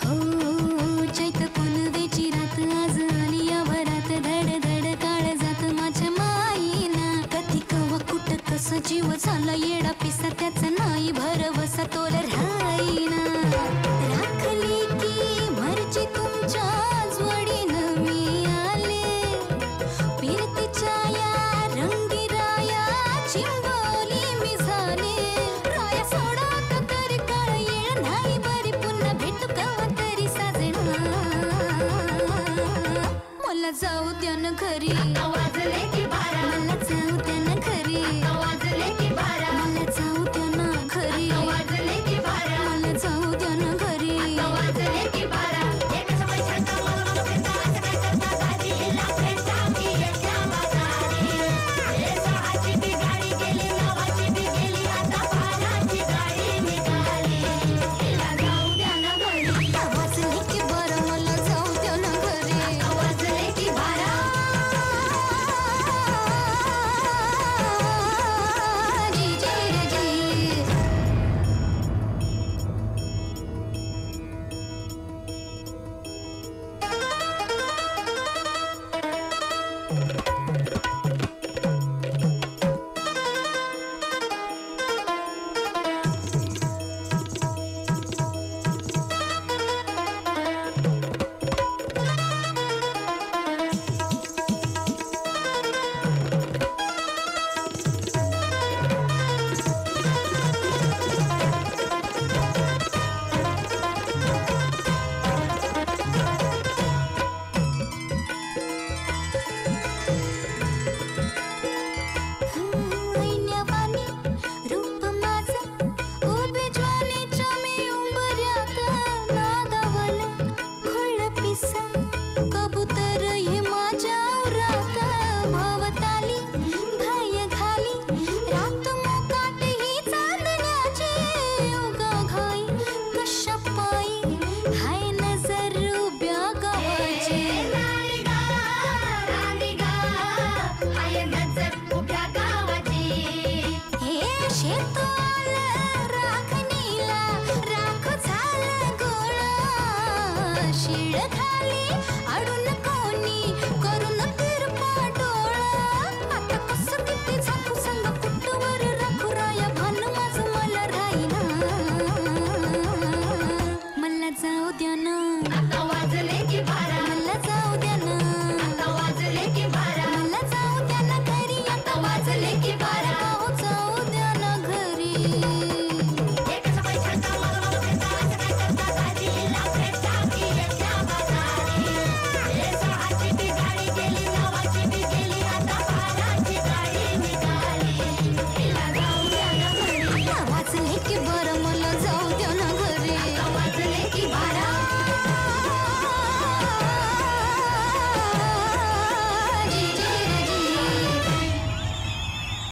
चैत पुनवेची रात आज आली या भरात धड धड काळ जात माझ्या माईना कधी कवा कुठ कस जीव झाला येडा पिसा त्याचा नाही भरवसा तोल राहीना राखली की मर्जी तुमच्या जोडीनं मी आले फिरतीच्या या रंगी राया चिंबोली मी झाले राया सोडा का तरी काळ येळ नाही बरी पुन्हा भेटू कवा तरी साजना मला जाऊ द्या ना घरी वाजले की बारा मला जाऊ द्या ना घरी वाजले की बारा मला जाऊ द्या ना घरी वाजले की बारा मला जाऊ द्या ना घरी वाजले की बारा एक समय छंद मला भेटा असं काय करता दादी हिला भेटा मी एकट्या बाजारी हे सहाची ती गाडी गेली नवाची ती गेली आता बाराची गाडी निघाली हिला जाऊ द्या ना घरी वाजले की बारा मला जाऊ द्या ना घरी वाजले की बारा जी जी जी ऐन्यावानी रूप माझं उभे ज्वालेच्या मी उंबऱ्यात नादावलं खुळं पिसा कबूतर हे माझ्या उरात भवताली भय घाली रात मोकाट ही चांदण्याची उगा घाई कशा पायी हाय नजर उभ्या गावाची हे शेतोल राखणीला राख झालं गोळा शिळ खाली अडून कोणी करून तिरपा डोळा आता कसं किती झाकू संग कुठवर राखू राया भान माझं मला राहीना मला जाऊ द्या ना